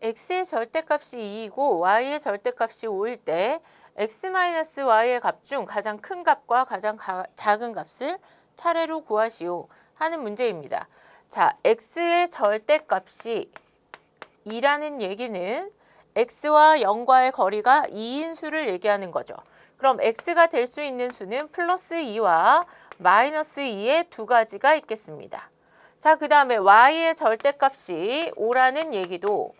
x의 절대값이 2이고 y의 절대값이 5일 때 x-y의 값 중 가장 큰 값과 가장 작은 값을 차례로 구하시오 하는 문제입니다. 자, x의 절대값이 2라는 얘기는 x와 0과의 거리가 2인 수를 얘기하는 거죠. 그럼 x가 될 수 있는 수는 플러스 2와 마이너스 2의 두 가지가 있겠습니다. 자, 그 다음에 y의 절대값이 5라는 얘기도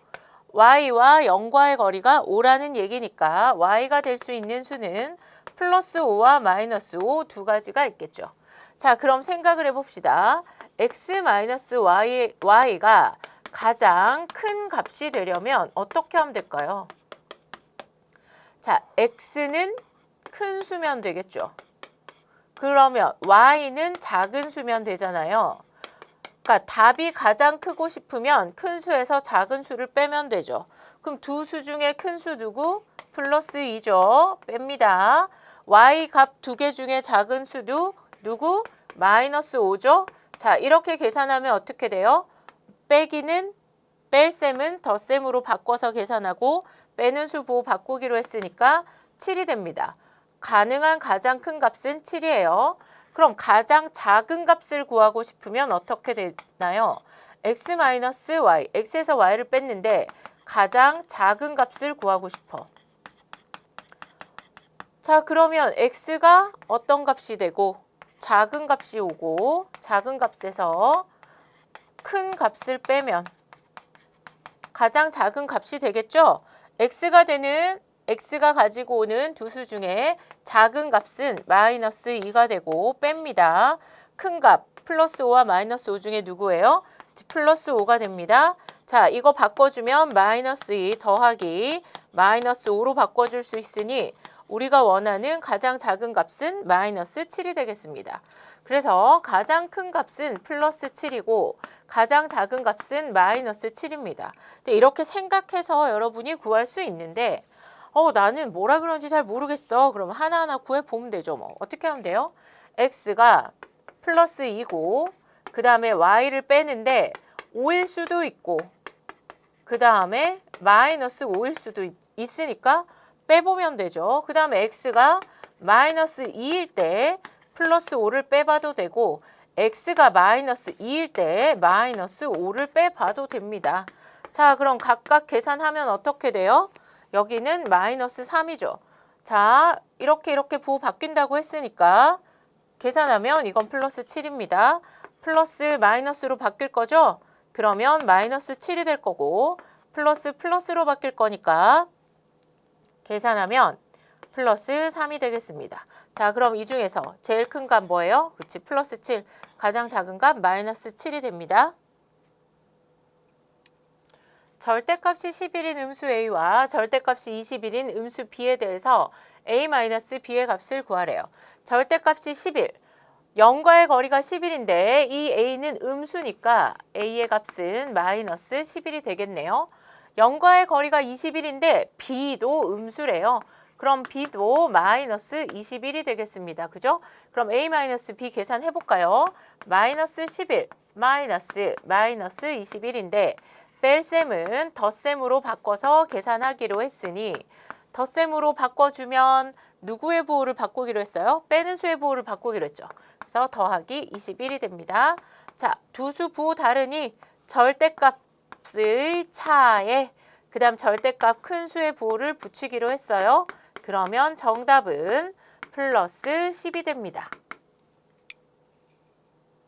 y와 0과의 거리가 5라는 얘기니까 y가 될 수 있는 수는 플러스 5와 마이너스 5 두 가지가 있겠죠. 자, 그럼 생각을 해봅시다. y가 가장 큰 값이 되려면 어떻게 하면 될까요? 자, x는 큰 수면 되겠죠. 그러면 y는 작은 수면 되잖아요. 그러니까 답이 가장 크고 싶으면 큰 수에서 작은 수를 빼면 되죠. 그럼 두 수 중에 큰 수 누구? 플러스 2죠. 뺍니다. y 값 두 개 중에 작은 수도 누구? 마이너스 5죠. 자, 이렇게 계산하면 어떻게 돼요? 빼기는 뺄셈은 덧셈으로 바꿔서 계산하고 빼는 수 부호 바꾸기로 했으니까 7이 됩니다. 가능한 가장 큰 값은 7이에요. 그럼 가장 작은 값을 구하고 싶으면 어떻게 되나요? x-y, x에서 y를 뺐는데 가장 작은 값을 구하고 싶어. 자, 그러면 x가 어떤 값이 되고 작은 값이 오고 작은 값에서 큰 값을 빼면 가장 작은 값이 되겠죠? x가 가지고 오는 두 수 중에 작은 값은 마이너스 2가 되고 뺍니다. 큰 값 플러스 5와 마이너스 5 중에 누구예요? 플러스 5가 됩니다. 자, 이거 바꿔주면 마이너스 2 더하기 마이너스 5로 바꿔줄 수 있으니 우리가 원하는 가장 작은 값은 마이너스 7이 되겠습니다. 그래서 가장 큰 값은 플러스 7이고 가장 작은 값은 마이너스 7입니다. 근데 이렇게 생각해서 여러분이 구할 수 있는데 나는 뭐라 그런지 잘 모르겠어. 그럼 하나하나 구해보면 되죠. 뭐 어떻게 하면 돼요? x가 플러스 2고 그 다음에 y를 빼는데 5일 수도 있고 그 다음에 마이너스 5일 수도 있으니까 빼보면 되죠. 그 다음에 x가 마이너스 2일 때 플러스 5를 빼봐도 되고 x가 마이너스 2일 때 마이너스 5를 빼봐도 됩니다. 자, 그럼 각각 계산하면 어떻게 돼요? 여기는 마이너스 3이죠. 자, 이렇게 부호 바뀐다고 했으니까 계산하면 이건 플러스 7입니다. 플러스 마이너스로 바뀔 거죠? 그러면 마이너스 7이 될 거고 플러스로 바뀔 거니까 계산하면 플러스 3이 되겠습니다. 자, 그럼 이 중에서 제일 큰 값 뭐예요? 그치, 플러스 7. 가장 작은 값 마이너스 7이 됩니다. 절대값이 11인 음수 a와 절대값이 21인 음수 b에 대해서 a-b의 값을 구하래요. 절대값이 11. 0과의 거리가 11인데 이 a는 음수니까 a의 값은 마이너스 11이 되겠네요. 0과의 거리가 21인데 b도 음수래요. 그럼 b도 마이너스 21이 되겠습니다. 그죠? 그럼 a-b 계산해 볼까요? 마이너스 11 마이너스 21인데 뺄셈은 덧셈으로 바꿔서 계산하기로 했으니 덧셈으로 바꿔주면 누구의 부호를 바꾸기로 했어요? 빼는 수의 부호를 바꾸기로 했죠. 그래서 더하기 21이 됩니다. 자, 두 수 부호 다르니 절대값의 차에 그 다음 절대값 큰 수의 부호를 붙이기로 했어요. 그러면 정답은 플러스 10이 됩니다.